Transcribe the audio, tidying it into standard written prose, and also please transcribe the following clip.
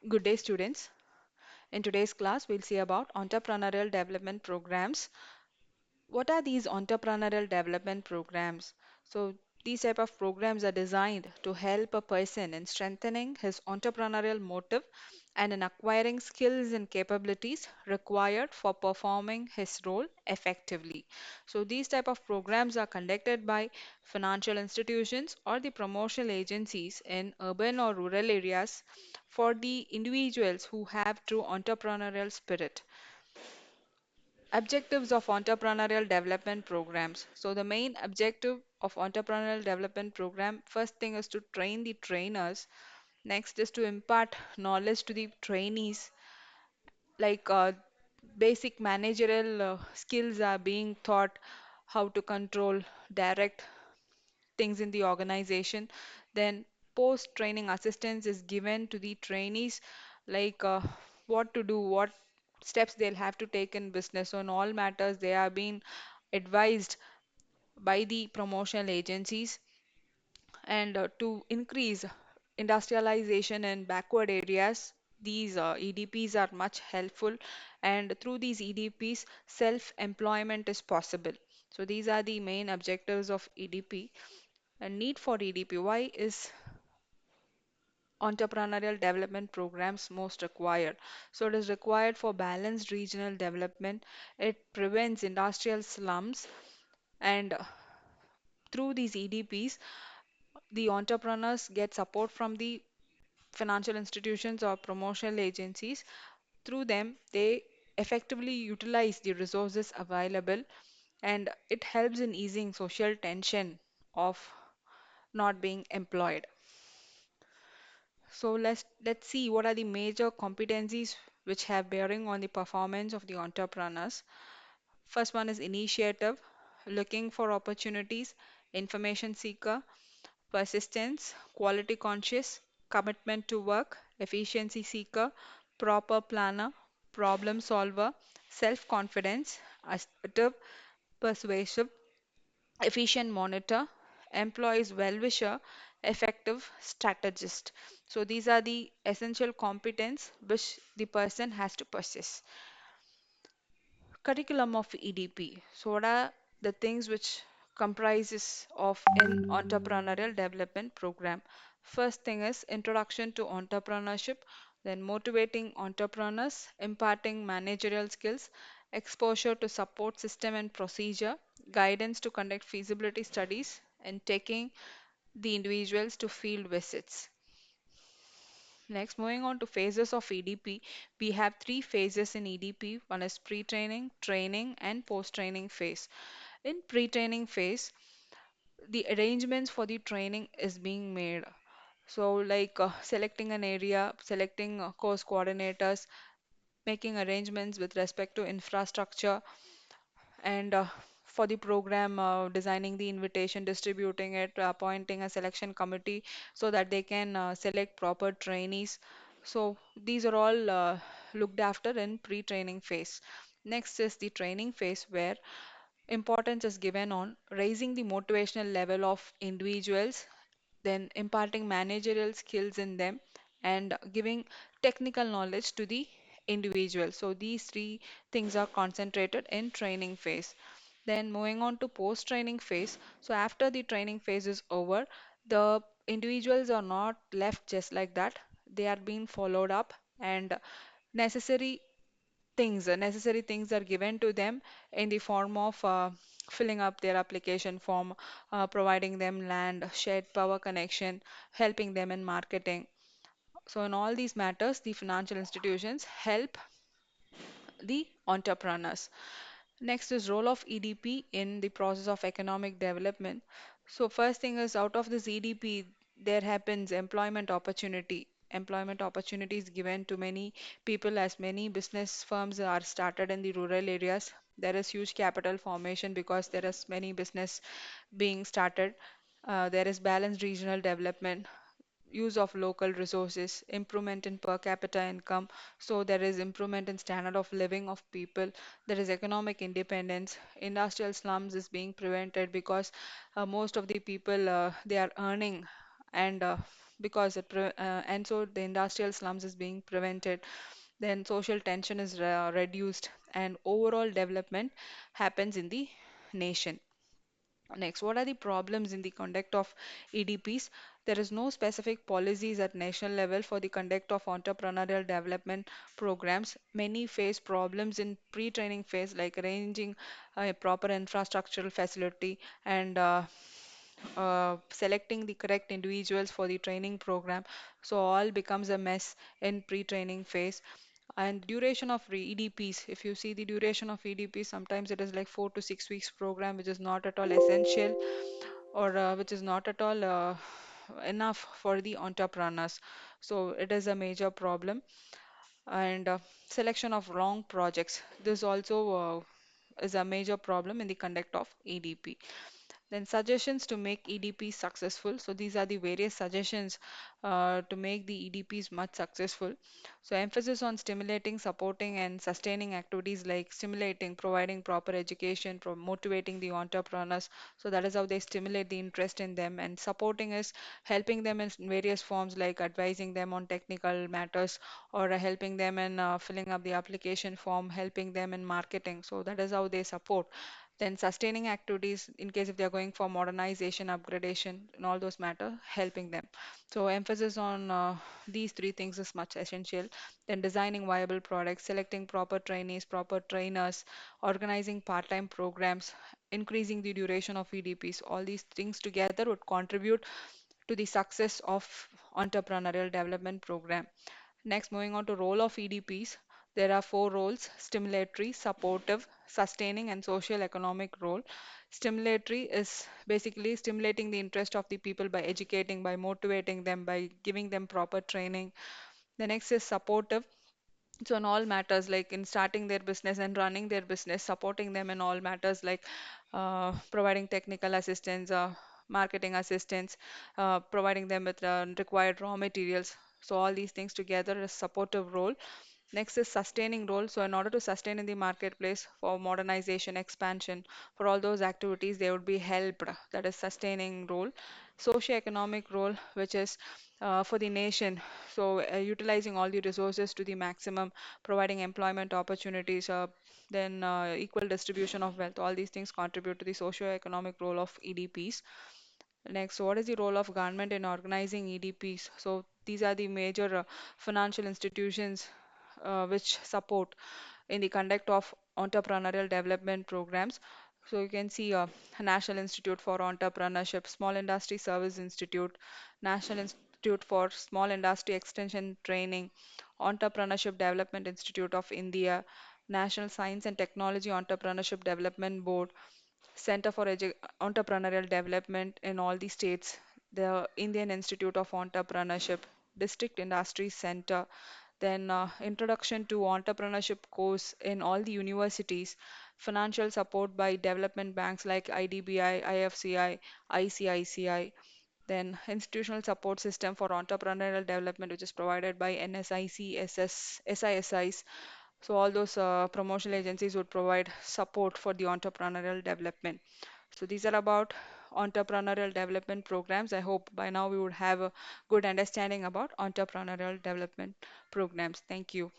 Good day, students. In today's class, we'll see about entrepreneurial development programs. What are these entrepreneurial development programs? So, these type of programs are designed to help a person in strengthening his entrepreneurial motive and in acquiring skills and capabilities required for performing his role effectively. So, these type of programs are conducted by financial institutions or the promotional agencies in urban or rural areas for the individuals who have true entrepreneurial spirit. Objectives of entrepreneurial development programs. So the main objective of entrepreneurial development program, first thing is to train the trainers. Next is to impart knowledge to the trainees, like basic managerial skills are being taught, how to control, direct things in the organization. Then post-training assistance is given to the trainees, like what to do, what steps they'll have to take in business. So in all matters, they are being advised by the promotional agencies and to increase industrialization in backward areas. These EDPs are much helpful, and through these EDPs, self-employment is possible. So these are the main objectives of EDP. And need for EDP. Why is entrepreneurial development programs most required? So it is required for balanced regional development. It prevents industrial slums, and through these EDPs, the entrepreneurs get support from the financial institutions or promotional agencies. Through them, they effectively utilize the resources available, and it helps in easing social tension of not being employed. So let's see what are the major competencies which have bearing on the performance of the entrepreneurs. First one is initiative, looking for opportunities, information seeker, persistence, quality conscious, commitment to work, efficiency seeker, proper planner, problem solver, self-confidence, assertive, persuasive, efficient monitor, employees well-wisher, effective strategist. So these are the essential competence which the person has to possess. Curriculum of EDP. So what are the things which comprises of an entrepreneurial development program? First thing is introduction to entrepreneurship, then motivating entrepreneurs, imparting managerial skills, exposure to support system and procedure, guidance to conduct feasibility studies, and taking the individuals to field visits. Next, moving on to phases of EDP, we have three phases in EDP. One is pre-training, training, and post-training phase. In pre-training phase, the arrangements for the training is being made. So, like selecting an area, selecting course coordinators, making arrangements with respect to infrastructure, and for the program, designing the invitation, distributing it, appointing a selection committee so that they can select proper trainees. So these are all looked after in pre-training phase. Next is the training phase, where importance is given on raising the motivational level of individuals, then imparting managerial skills in them, and giving technical knowledge to the individual. So these three things are concentrated in training phase. Then moving on to post training phase. So after the training phase is over, the individuals are not left just like that. They are being followed up, and necessary necessary things are given to them in the form of filling up their application form, providing them land, shared power connection, helping them in marketing. So in all these matters, the financial institutions help the entrepreneurs. Next is role of EDP in the process of economic development. So first thing is, out of this EDP, there happens employment opportunity. Employment opportunities given to many people, as many business firms are started in the rural areas. There is huge capital formation because there is many business being started. There is balanced regional development, use of local resources, improvement in per capita income. So there is improvement in standard of living of people. There is economic independence. Industrial slums is being prevented because most of the people they are earning, and because and so the industrial slums is being prevented, then social tension is reduced, and overall development happens in the nation. Next, what are the problems in the conduct of EDPs? There is no specific policies at national level for the conduct of entrepreneurial development programs. Many face problems in pre-training phase, like arranging a proper infrastructural facility and selecting the correct individuals for the training program. So all becomes a mess in pre-training phase. And duration of EDPs, if you see the duration of EDPs, sometimes it is like 4 to 6 weeks program, which is not at all essential, or which is not at all enough for the entrepreneurs. So it is a major problem. And selection of wrong projects. This also is a major problem in the conduct of EDP. Then suggestions to make EDP successful. So these are the various suggestions to make the EDPs much successful. So emphasis on stimulating, supporting, and sustaining activities like stimulating, providing proper education, motivating the entrepreneurs. So that is how they stimulate the interest in them. And supporting is helping them in various forms like advising them on technical matters, or helping them in filling up the application form, helping them in marketing. So that is how they support. Then sustaining activities in case if they are going for modernization, upgradation, and all those matter, helping them. So emphasis on these three things is much essential. Then designing viable products, selecting proper trainees, proper trainers, organizing part-time programs, increasing the duration of EDPs. All these things together would contribute to the success of entrepreneurial development program. Next, moving on to role of EDPs. There are four roles: stimulatory, supportive, sustaining, and social economic role. Stimulatory is basically stimulating the interest of the people by educating, by motivating them, by giving them proper training. The next is supportive. So in all matters, like in starting their business and running their business, supporting them in all matters, like providing technical assistance, marketing assistance, providing them with required raw materials. So all these things together is supportive role. Next is sustaining role. So in order to sustain in the marketplace for modernization, expansion, for all those activities, they would be helped. That is sustaining role. Socio-economic role, which is for the nation. So utilizing all the resources to the maximum, providing employment opportunities, then equal distribution of wealth. All these things contribute to the socio-economic role of EDPs. Next, what is the role of government in organizing EDPs? So these are the major financial institutions which support in the conduct of entrepreneurial development programs. So you can see National Institute for Entrepreneurship, Small Industry Service Institute, National Institute for Small Industry Extension Training, Entrepreneurship Development Institute of India, National Science and Technology Entrepreneurship Development Board, Center for Entrepreneurial Development in all the states, the Indian Institute of Entrepreneurship, District Industry Center, then Introduction to Entrepreneurship course in all the universities, financial support by development banks like IDBI, IFCI, ICICI, then institutional support system for entrepreneurial development, which is provided by NSIC, SISIs. So all those promotional agencies would provide support for the entrepreneurial development. So these are about entrepreneurial development programs. I hope by now we would have a good understanding about entrepreneurial development programs. Thank you.